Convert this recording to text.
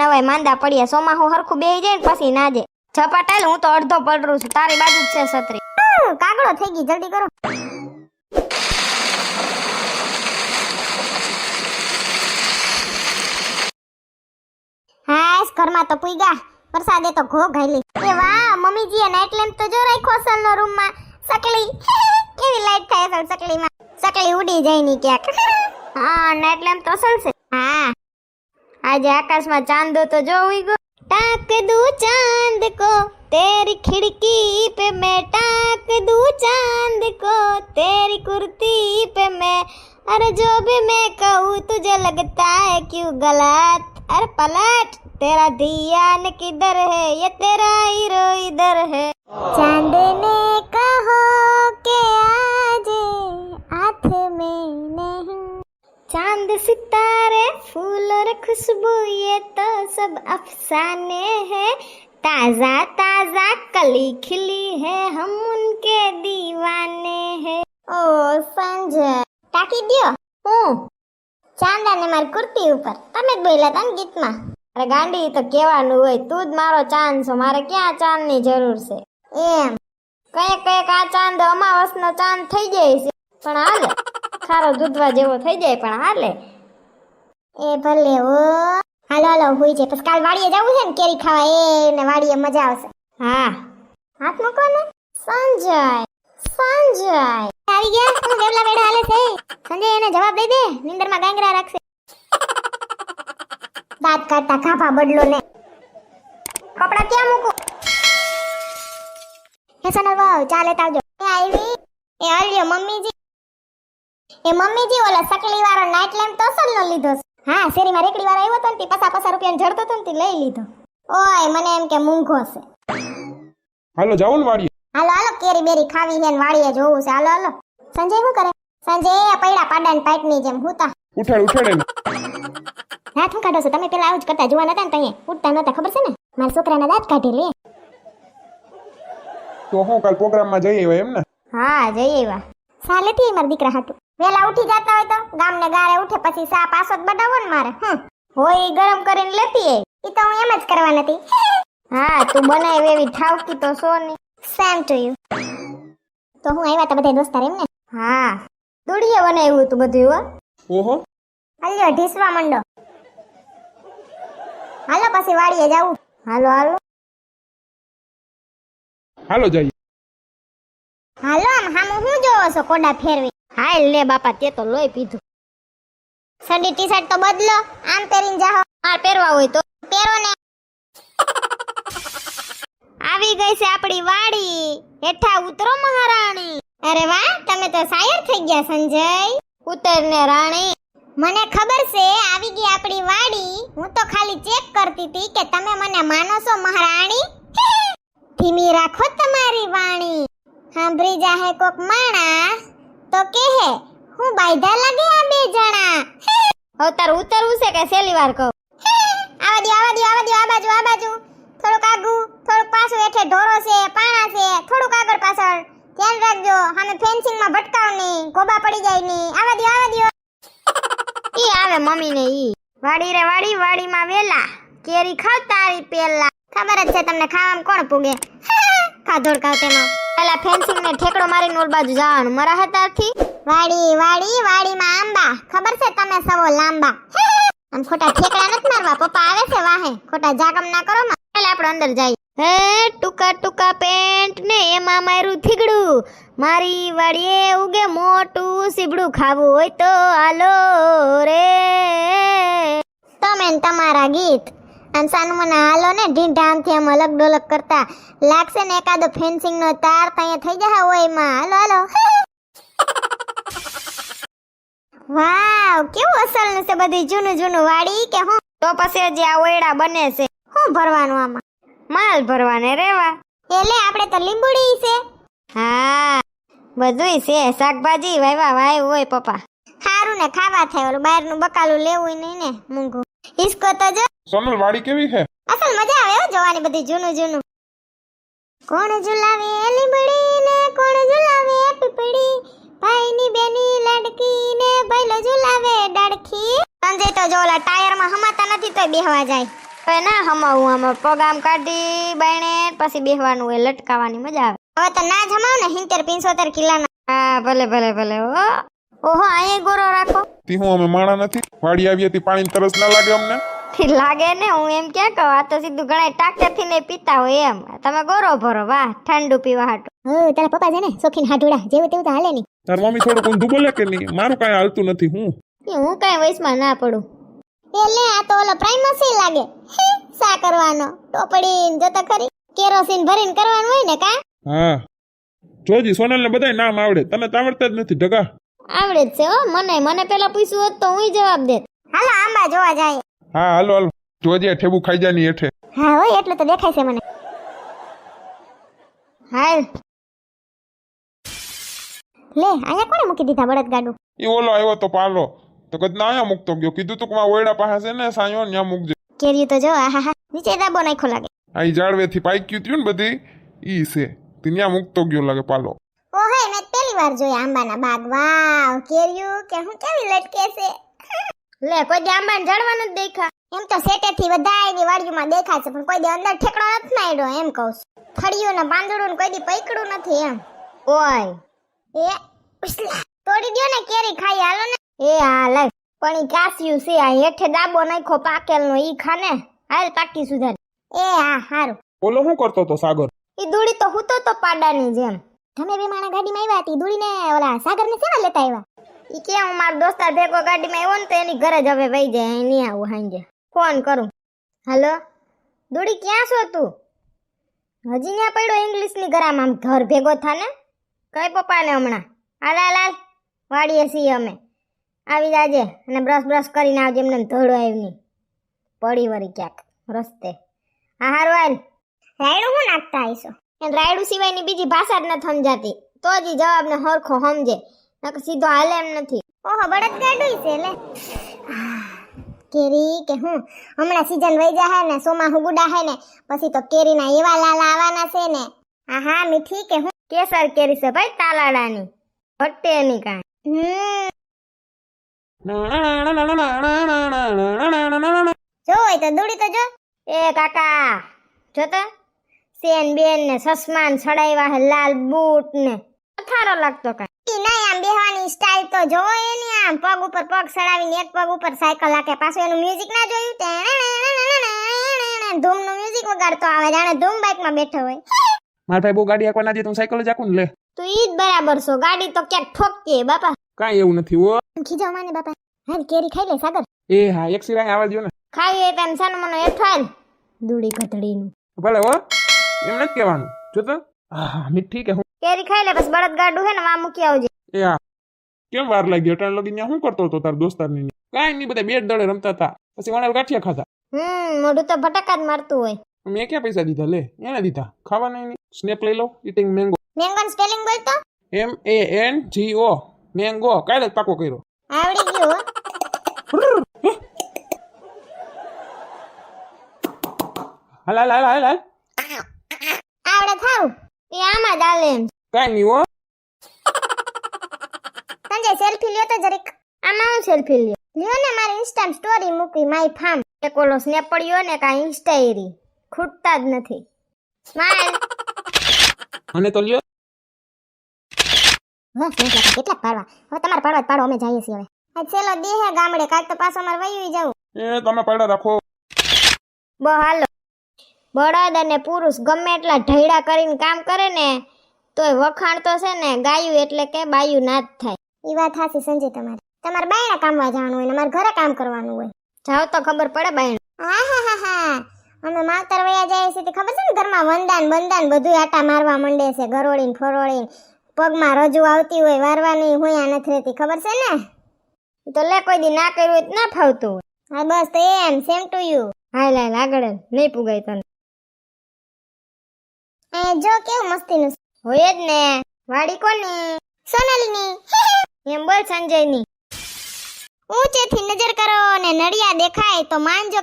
નવાય માંદા પડ્યા સોમાહો હરખું બેહી જાય ને પછી ના જાય. ઝપાટાલ હું તો અડધો પડરું છું, તારી બાજુ જ છે છત્રી. કાગડો થઈ ગઈ, જલ્દી કરો. હાશ, ઘરમાં તો પૂગ્યા. વરસાદે તો ઘો ઘાલી. એ વાહ, મમ્મીજીએ નાઈટ લેમ્પ તો જો રાખ્યો અસલનો રૂમમાં. સકલી કેવી લાઈટ થાય અસલ સકલીમાં. સકલી ઉડી જાય ની ક્યાંક. હા, નાઈટ લેમ્પ તો અસલ છે. હા, આજે આકાશમાં ચાંદ તો જો ઉઈ ગયો. टाक दूं चांद को तेरी खिड़की पे मैं, टाक दूं चांद को तेरी कुर्ती पे मैं, अरे जो भी मैं कहूँ तुझे लगता है क्यों गलत, अरे पलट तेरा ध्यान किधर है ये तेरा हीरो इधर है. चांद ने कहो के आज हाथ में नहीं, चांद सितारे फूल और खुशबू ये तो सब अफसाने हैं, ताजा ताजा कली खिली है हम उनके दीवाने हैं. ओ संजय टाकी दियो હું ચાંદાને મારી કુર્તી ઉપર તમે જ બોલ્યા તા ને ગીતમાં. અરે ગાંડી તો કહેવાનું હોય, તું જ મારો ચાંદ છો, મારે ક્યાં ચાંદની જરૂર છે. એમ કઈક આ ચાંદ અમાવસનો ચાંદ થઈ જાય છે પણ હાલે, ખારો દૂધવા જેવો થઈ જાય પણ હાલે. એ ભલે હો, હાલો હાલો હોય છે, પછી કાલ વાડીએ જવું છે ને કેરી ખાવા, એને વાડીએ મજા આવશે. હા, હાથ મૂકો ને. સંજય સંજય આવી ગયા, હું વેવલા બેડા હાલે છે. સંજય એને જવાબ દઈ દે, નિંદરમાં ગાંગરા રાખશે. દાંત કાઢતા ખાફા બદલો ને. કપડા ક્યાં મૂકું? હે સનલ વાવ ચા લેતા આવજો. એ આવી એ આલ્યો મમ્મીજી. એ મમ્મીજી ઓલા સકલી વાળો નાઈટ લેમ્પ તો અસલ નો લીધો છે. હા, શેરીમાં રેકડી વાળો આવ્યો તો ને તે 50 રૂપિયા જડતો તો ને તે લઈ લીધો. ઓય મને એમ કે મૂંઘો છે. હાલો જાવ ને વાડીએ. હાલો હાલો કેરી બેરી ખાવી છે ને વાડીએ જોવું છે. હાલો હાલો. સંજય શું કરે? સંજય પૈડા પાડા ને પાટની જેમ હુતા. ઉઠાડ એને. દાંત કાઢો છો તમે? પેલા આવું જ કરતા જોવા નતા ને તઈએ ઉઠતા નતા, ખબર છે ને? મારા છોકરાના દાંત કાઢી લે. તો હું કાલ પ્રોગ્રામમાં જઈ આવ્યા એમ ને? હા જઈ આવ્યા. સાલેથી મારા દીકરા હાટુ વેલા ઉઠી જતા હોય તો ગામને ગાળે ઉઠે પછી સા પાસો જ બનાવો ને મારે. હોય ગરમ કરીને લેતી આવી. ઈ તો હું એમ જ કરવા નથી. હા તું બનાવે એવી ઠાવકી તો સો ની. Same to you. તો હું આવ્યા તા બધા દોસ્તાર એમ ને? હા, દુડીએ બનાવ્યું તું બધું. હો ઓહો, હાલ્યો ઢીસવા મંડો. હાલો પછી વાડીએ જાવું. હાલો હાલો હાલો જઈએ. હાલો આમ હામું હું જોવો છો કોડા ફેરવી? હાલ લે બાપા, તે તો લોહી પીધું. સડી ટી શર્ટ તો બદલો, આમ પહેરીને જાઓ. આ પહેરવા હોય તો પહેરો ને. આવી ગઈ છે આપણી વાડી, હેઠા ઉતરો મહારાણી. અરે વાહ, તમે તો શાયર થઈ ગયા સંજય. ઉતર ને રાણી. મને ખબર છે આવી ગઈ આપણી વાડી, હું તો ખાલી ચેક કરતી હતી કે તમે મને માનો છો મહારાણી. ધીમી રાખો તમારી વાણી, સાંભળી જાહે કોક માણા તો કહે હું બાયધા લાગે આ બે જણા. અવતાર ઉતરવું છે કે છેલ્લી વાર કહું? આવા દો આવા દો આવા દો, આ બાજુ આ બાજુ, થોડુંક આગું થોડુંક પાછું, હેઠે ઢોરો છે પાણા છે, થોડુંક આગળ પાછળ ધ્યાન રાખજો. અને ફેન્સિંગમાં ભટકાવ નહીં, ગોબા પડી જાય નહીં. આવા દો આવા દો. ઈ આવે મમ્મી ને ઈ. વાડી રે વાડી, વાડીમાં વેલા કેરી ખાવ તારી પેલા. ખબર જ છે તમને ખાવામાં કોણ પૂગે. ખાધોડ ખાવ તેમાં પેલા ફેન્સિંગ ને ઠેકડો મારીને ઓલ બાજુ જવાનું મરા હતાથી. વાડી વાડી વાડીમાં આંબા, ખબર છે તમે સવો લાંબા. આમ ખોટા ઠેકડા નથી મારવા, પપ્પા આવે છે વાહે. ખોટા જાગમ ના કરો માં. ચાલ આપણે અંદર જઈએ. હે ટૂંકા ટૂંકા પેન્ટ ને એમાં મારું થીગડું, મારી વાડીએ ઉગે મોટું સીબડું. ખાવું હોય તો હાલો રે તમે ને તમારા ગીત. આમ સાનું મને હાલો ને ઢીંઢા આમથી આમ અલગ ડોલક કરતા લાગશે ને એકાદો ફેન્સિંગ નો તાર તઅહીંયા થઈ જાય હોય એમાં. હાલો હાલો. વાવ કેવું અસલ છે બધી જૂનું જૂનું વાડી કે હું. તો પછી જે આ ઓયડા બને છે શું ભરવાનું આમાં? માલ ભરવાને રેવા. એટલે આપણે તો લીંબુડી છે. હા બધુંય છે, શાકભાજી વાયવા વાય હોય પપ્પા. સારું ને ખાવા થાય, ઓલું બહારનું બકાલું લેવું નહીં ને મૂંગું. ઈસકો તો જો સોનલ વાડી કેવી છે? અસલ મજા આવે હો જોવાની, બધી જૂનું જૂનું. કોણ ઝુલાવે લીંબડી ને કોણ ઝુલાવે પીપળી, ભાઈની બેની લડકી ને ભઈલો ઝુલાવે ડડકી. સંજય તો જો ઓલા ટાયરમાં હમાતા નથી તોય બેહવા જાય. હવે ના હમાવું આમાં પગ આમ કાઢી બાયણે પછી બેહવાનું હોય, લટકાવાની મજા આવે. હવે તો ના જ હમાવ ને 70-75 કિલોના. હા ભલે ભલે ભલે. ઓહો અહીંયા ગોરો રાખો. તી હું અમે માણા નથી, વાડી આવીએ તી પાણી તરસ ના લાગે અમને? લાગે ને, હું એમ ક્યાં કહું, આ તો સીધું ઘણા ટાંકેથી ને પીતા હોય એમ. તમે ગોરો ભરો, વાહ ઠંડુ પીવા હાટું. તારા પપ્પા છે ને શોખીન હાટુડા, જેવું તેવું તો હાલે નહીં. તાર મમ્મી થોડુંક ઊંધું બોલે કે નહીં? મારું કાંઈ હાલતું નથી. હું કાંઈ વયસમાં ના પડું. એ લે આ તો ઓલો પ્રાઇમસી લાગે. સા કરવાનો ટોપડી જતા ખરી કેરોસીન ભરીને કરવાનું હોય ને કા? હા જોજી, સોનલને બધાય નામ આવડે, તને તો આવડતા જ નથી ઢગા. આવડે જ છે હો મને પેલા પૂછ્યું હોત તો હું જવાબ દેત. હાલો આંબા જોવા જાય. હા હાલો હાલો, જોજે ઠેબુ ખાઈ જાની હેઠે. હા હોય એટલું તો દેખાય છે મને. હાલ લે આયા કોને મૂકી દીધા બળદ ગાડું? એ ઓલો આવ્યો તો પાલો તો કદના અહીંયા મૂકતો ગયો, કીધું તું કે મારા ઓયડા પાસે છે ને સાયો ન્યા મૂકજે. કેરીયું તો જો આહા નીચે દાબો નાખ્યો લાગે. આ ઝાડવેથી પાક્યું થયું ને બધી ઈ છે, તે ન્યા મૂકતો ગયો લાગે પાલો. ઓહે મેં પહેલી વાર જોયા આંબાના બાગ. વાવ કેરીયું કે હું કેવી લટકે છે. લે કોઈ દી આંબાને ઝાડવા નથી દેખા. એમ તો સેટેથી બધાયની વાડીમાં દેખાય છે પણ કોઈ દી અંદર ઠેકડો નથી માર્યો એમ કહું છું. ફળિયું ને પાંદડું ને કોઈ દી પૈકડું નથી એમ. ઓય એ ઉસલા તોડી દ્યો ને કેરી ખાઈ હાલો ને. એ હા લાય પણ ઈ કાસ્યું છે, આ હેઠે દાબો નાખ્યો પાકેલનો, ઈ ખાને હાલ પાકી સુધાર. એ હા હારું. ઓલો શું કરતો તો સાગર? ઈ દૂડી તો હુતો તો પાડાની જેમ. તમે બે માણા ગાડીમાં આવ્યા હતી, દૂડીને ઓલા સાગરને કેવા લેતા આવ્યા? ઈ કે હું મારો દોસ્તાર ભેગો ગાડીમાં આવ્યો ને તો એની ઘરે જ હવે વઈ જાય, અહીં નહીં આવું હાંજે. ફોન કરું. હાલો દૂડી ક્યાં છો તું? હજી ન્યા પડ્યો ઇંગ્લિશની ગરામાં, આમ ઘર ભેગો થાને. કઈ પપ્પાને હમણાં હાલ હાલ હાલ વાડીએ છીએ અમે, આવી જાજે અને બ્રશ કરીને આવજે, એમને ધોડો આવી નહીં પડી વળી ક્યાંક રસ્તે. હા હારું હાલ. રાયડું હું નાખતા આવીશો? એને રાયડું સિવાયની બીજી ભાષા જ નથી સમજાતી, તો જ જવાબને હરખો સમજે, નકર સીધો હાલે એમ નથી. ઓહો બળદ ગાડું છે લે. કેરી કે હું હમણાં સીઝન વઈ જાહે ને, સોમાં હુગુડા હે ને પછી તો કેરીના એવા લાલા આવવાના છે ને. આહા મીઠી કે હું કેસર કેરી છે ભાઈ, તાલાડાની ભટ્ટે ની કાંઈ. જો હોય તો દોડી તો જો. એ કાકા જો તો સેન બેન ને સસમાન છડાવ્યા હે, લાલ બૂટ ને અથારો લાગતો કાંઈ નહીં. આમ બેહવાની સ્ટાઇલ તો જોવો એની, આમ પગ ઉપર પગ સડાવીને એક પગ ઉપર સાયકલ લાકે, પાછું એનું મ્યુઝિક ના જોયું તે ધૂમ નું મ્યુઝિક વગાડતો આવે, જાણે ધૂમ બાઇક માં બેઠો હોય. મારા ભાઈ બહુ ગાડી આકવા ના દે, તું સાયકલ જ આકું ને લે. તું ઈ જ બરાબર છો, ગાડી તો ક્યાંક ઠોકતી બાપા. કાંઈ એવું નથી હો. ખીજાવ માને બાપા. હાલ કેરી ખાઈ લે સાગર. એ હા એક સિરાય આવા દો ને. ખાવી હોય તેમ સાનો મનો એઠવાલ દૂડી ગધડી નું. ભલે હો એમ નથી કહેવાનું. જો તો હા મીઠી કે હું કેરી ખાઈ લે બસ, બળદ ગાડું હે ને વા મૂકી આવજે. એ હા કેમ વાર લાગી? અટાણ લગી ત્યાં શું કરતો હતો તાર દોસ્તારની? કાંઈ નહીં, બધા બેટ દળે રમતા હતા, પછી વણાલ ગાંઠિયા ખાતા. મોઢું તો ભટકા જ મારતું હોય. મેં ક્યાં પૈસા દીધા? લે એને દીધા. ખાવાના નહીં. સ્નેપ લઈ લો. Eating mango. મેંગો સ્પેલિંગ બોલ તો. MANGO mango. કાલે જ પાકો કર્યો. આવડી ગયું. હાલ હાલ હાલ હાલ હાલ. આવડે થાવ એ આમાં જ આલે એમ. કાંઈ નહીં હો. સંજય સેલ્ફી લ્યો તો જરીક. આમાં હું સેલ્ફી લ્યો? લ્યો ને મારી ઇન્સ્ટા સ્ટોરી મૂકી માય ફાર્મ. એક ઓલો સ્નેપ પડ્યો ને કાંઈ ઇન્સ્ટાયરી ખૂટતા જ નથી. સ્માઈલ. અને તો લ્યો. વાહ કેટલા પાડવા. હવે તમારે પાડવા પાડો, અમે જઈએ છીએ હવે. આ છેલ્લો દી હે ગામડે, કાલ તો પાછો અમારે વયું જાવું. એ તમે પાડા રાખો. બો હાલો. બળદ અને પુરુષ ગમે એટલા ઢૈડા કરીને કામ કરે ને તોય વખાણ તો છે ને ગાયું એટલે કે બાયું ના જ થાય. ઈ વાત હાચી સંજય તમારે. તમારે બાયણા કામવા જવાનું હોય ને મારે ઘરે કામ કરવાનું હોય. જાવ તો ખબર પડે બાયણા. હા અમે માવતર વયા જાય છે તે ખબર છે ને, ઘરમાં વંદાન બંદાન બધું આટા મારવા માંડે છે, ગરોળીને ફરોળીને પગમાં રજૂ આવતી હોય, વારવાની હોય નથી રહેતી, ખબર છે ને? તો લે કોઈ દી ના કર્યું હોય ના ફાવતું હોય. હા બસ તો એમ સેમ ટુ યુ. હાલ હાલ આગળ નહીં પુગાય તને. જો કેવું મસ્તીનું હોય જ ને. વાડી કોની? સોનાલીની. એમ બોલ સંજયની. ઊંચેથી નજર કરો ને નડિયા દેખાય તો માનજો